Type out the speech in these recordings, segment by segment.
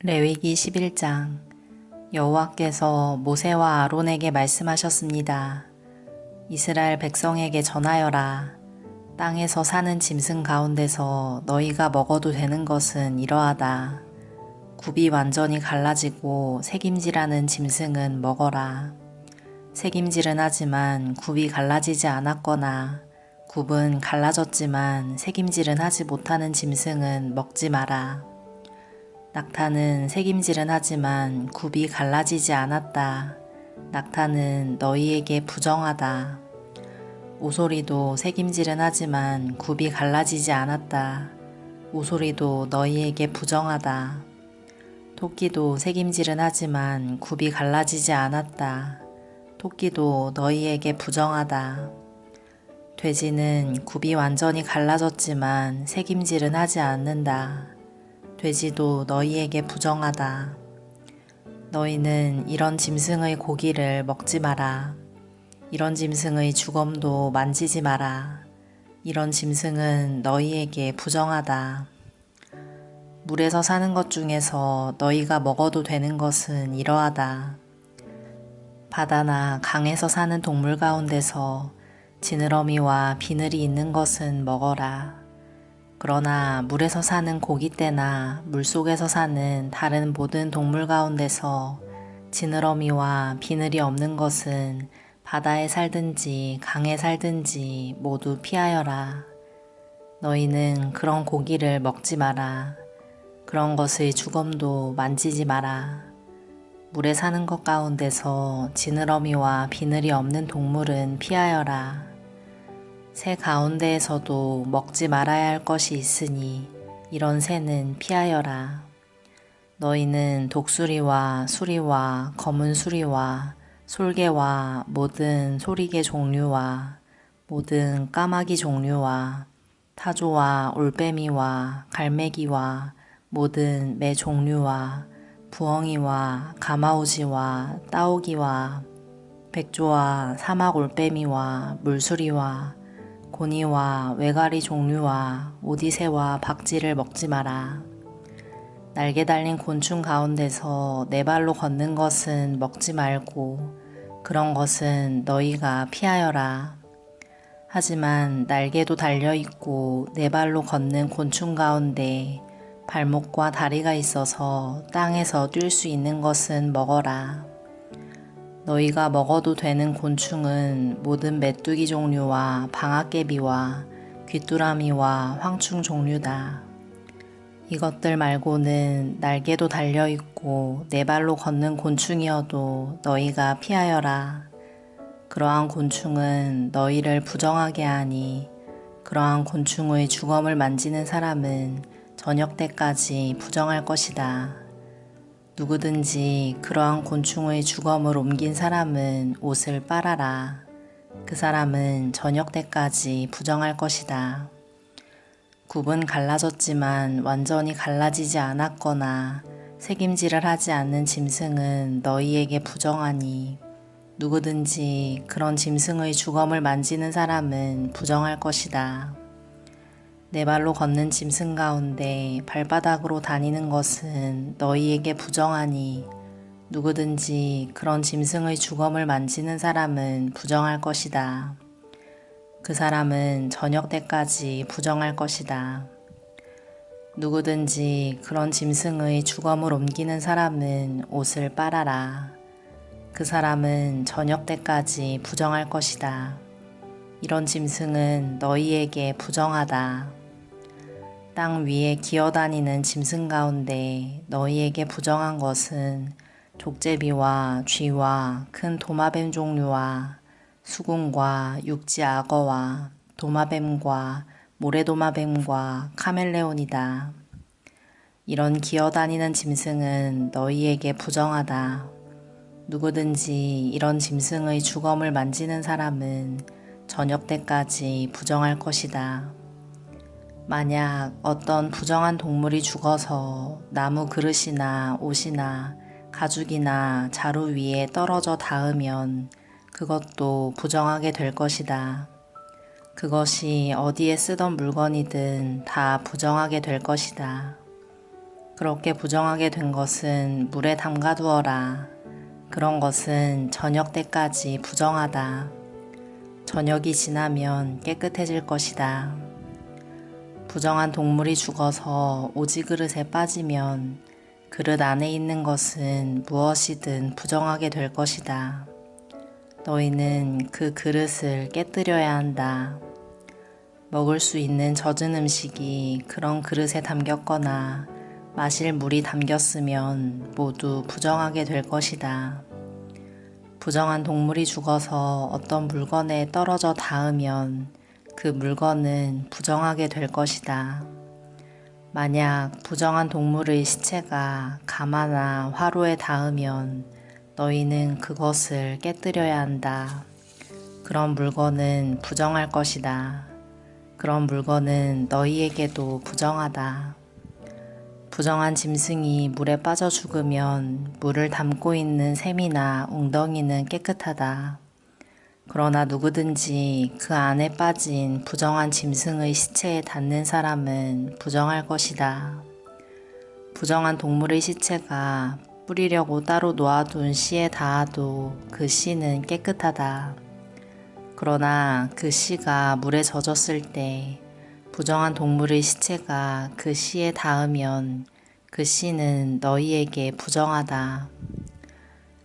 레위기 11장. 여호와께서 모세와 아론에게 말씀하셨습니다. 이스라엘 백성에게 전하여라. 땅에서 사는 짐승 가운데서 너희가 먹어도 되는 것은 이러하다. 굽이 완전히 갈라지고 새김질하는 짐승은 먹어라. 새김질은 하지만 굽이 갈라지지 않았거나 굽은 갈라졌지만 새김질은 하지 못하는 짐승은 먹지 마라. 낙타는 새김질은 하지만 굽이 갈라지지 않았다. 낙타는 너희에게 부정하다. 오소리도 새김질은 하지만 굽이 갈라지지 않았다. 오소리도 너희에게 부정하다. 토끼도 새김질은 하지만 굽이 갈라지지 않았다. 토끼도 너희에게 부정하다. 돼지는 굽이 완전히 갈라졌지만 새김질은 하지 않는다. 돼지도 너희에게 부정하다. 너희는 이런 짐승의 고기를 먹지 마라. 이런 짐승의 주검도 만지지 마라. 이런 짐승은 너희에게 부정하다. 물에서 사는 것 중에서 너희가 먹어도 되는 것은 이러하다. 바다나 강에서 사는 동물 가운데서 지느러미와 비늘이 있는 것은 먹어라. 그러나 물에서 사는 고깃대나 물속에서 사는 다른 모든 동물 가운데서 지느러미와 비늘이 없는 것은 바다에 살든지 강에 살든지 모두 피하여라. 너희는 그런 고기를 먹지 마라. 그런 것의 주검도 만지지 마라. 물에 사는 것 가운데서 지느러미와 비늘이 없는 동물은 피하여라. 새 가운데에서도 먹지 말아야 할 것이 있으니 이런 새는 피하여라. 너희는 독수리와 수리와 검은 수리와 솔개와 모든 소리개 종류와 모든 까마귀 종류와 타조와 올빼미와 갈매기와 모든 매 종류와 부엉이와 가마우지와 따오기와 백조와 사막 올빼미와 물수리와 고니와 외가리 종류와 오디새와 박쥐를 먹지 마라. 날개 달린 곤충 가운데서 네 발로 걷는 것은 먹지 말고 그런 것은 너희가 피하여라. 하지만 날개도 달려있고 네 발로 걷는 곤충 가운데 발목과 다리가 있어서 땅에서 뛸 수 있는 것은 먹어라. 너희가 먹어도 되는 곤충은 모든 메뚜기 종류와 방앗개비와 귀뚜라미와 황충 종류다. 이것들 말고는 날개도 달려있고 네 발로 걷는 곤충이어도 너희가 피하여라. 그러한 곤충은 너희를 부정하게 하니 그러한 곤충의 주검을 만지는 사람은 저녁 때까지 부정할 것이다. 누구든지 그러한 곤충의 주검을 옮긴 사람은 옷을 빨아라. 그 사람은 저녁 때까지 부정할 것이다. 굽은 갈라졌지만 완전히 갈라지지 않았거나 새김질을 하지 않는 짐승은 너희에게 부정하니 누구든지 그런 짐승의 주검을 만지는 사람은 부정할 것이다. 네 발로 걷는 짐승 가운데 발바닥으로 다니는 것은 너희에게 부정하니 누구든지 그런 짐승의 주검을 만지는 사람은 부정할 것이다. 그 사람은 저녁 때까지 부정할 것이다. 누구든지 그런 짐승의 주검을 옮기는 사람은 옷을 빨아라. 그 사람은 저녁 때까지 부정할 것이다. 이런 짐승은 너희에게 부정하다. 땅 위에 기어다니는 짐승 가운데 너희에게 부정한 것은 족제비와 쥐와 큰 도마뱀 종류와 수궁과 육지 악어와 도마뱀과 모래도마뱀과 카멜레온이다. 이런 기어다니는 짐승은 너희에게 부정하다. 누구든지 이런 짐승의 주검을 만지는 사람은 저녁 때까지 부정할 것이다. 만약 어떤 부정한 동물이 죽어서 나무 그릇이나 옷이나 가죽이나 자루 위에 떨어져 닿으면 그것도 부정하게 될 것이다. 그것이 어디에 쓰던 물건이든 다 부정하게 될 것이다. 그렇게 부정하게 된 것은 물에 담가두어라. 그런 것은 저녁 때까지 부정하다. 저녁이 지나면 깨끗해질 것이다. 부정한 동물이 죽어서 오지 그릇에 빠지면 그릇 안에 있는 것은 무엇이든 부정하게 될 것이다. 너희는 그 그릇을 깨뜨려야 한다. 먹을 수 있는 젖은 음식이 그런 그릇에 담겼거나 마실 물이 담겼으면 모두 부정하게 될 것이다. 부정한 동물이 죽어서 어떤 물건에 떨어져 닿으면 그 물건은 부정하게 될 것이다. 만약 부정한 동물의 시체가 가마나 화로에 닿으면 너희는 그것을 깨뜨려야 한다. 그런 물건은 부정할 것이다. 그런 물건은 너희에게도 부정하다. 부정한 짐승이 물에 빠져 죽으면 물을 담고 있는 샘이나 웅덩이는 깨끗하다. 그러나 누구든지 그 안에 빠진 부정한 짐승의 시체에 닿는 사람은 부정할 것이다. 부정한 동물의 시체가 뿌리려고 따로 놓아둔 씨에 닿아도 그 씨는 깨끗하다. 그러나 그 씨가 물에 젖었을 때 부정한 동물의 시체가 그 씨에 닿으면 그 씨는 너희에게 부정하다.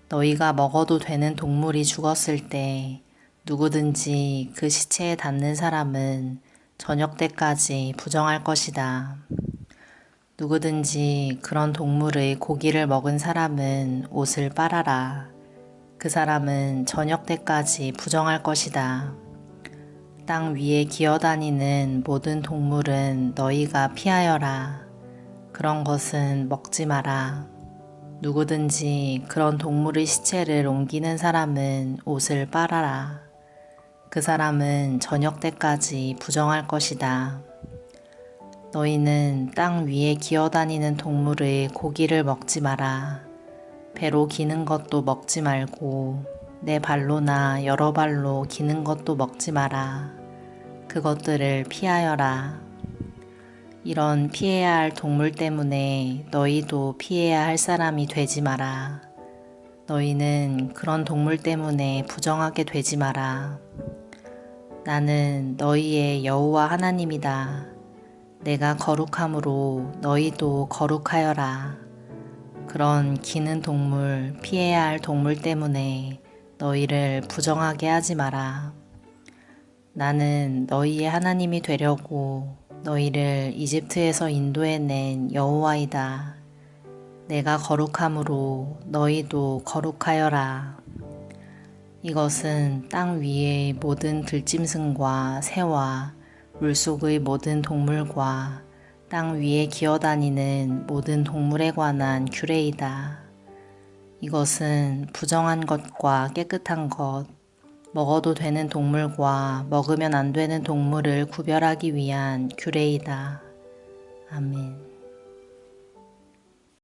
너희가 먹어도 되는 동물이 죽었을 때 누구든지 그 시체에 닿는 사람은 저녁 때까지 부정할 것이다. 누구든지 그런 동물의 고기를 먹은 사람은 옷을 빨아라. 그 사람은 저녁 때까지 부정할 것이다. 땅 위에 기어다니는 모든 동물은 너희가 피하여라. 그런 것은 먹지 마라. 누구든지 그런 동물의 시체를 옮기는 사람은 옷을 빨아라. 그 사람은 저녁 때까지 부정할 것이다. 너희는 땅 위에 기어다니는 동물의 고기를 먹지 마라. 배로 기는 것도 먹지 말고 내 발로나 여러 발로 기는 것도 먹지 마라. 그것들을 피하여라. 이런 피해야 할 동물 때문에 너희도 피해야 할 사람이 되지 마라. 너희는 그런 동물 때문에 부정하게 되지 마라. 나는 너희의 여호와 하나님이다. 내가 거룩함으로 너희도 거룩하여라. 그런 기는 동물, 피해야 할 동물 때문에 너희를 부정하게 하지 마라. 나는 너희의 하나님이 되려고 너희를 이집트에서 인도해낸 여호와이다. 내가 거룩함으로 너희도 거룩하여라. 이것은 땅 위의 모든 들짐승과 새와 물속의 모든 동물과 땅 위에 기어다니는 모든 동물에 관한 규례이다. 이것은 부정한 것과 깨끗한 것, 먹어도 되는 동물과 먹으면 안 되는 동물을 구별하기 위한 규례이다. 아멘.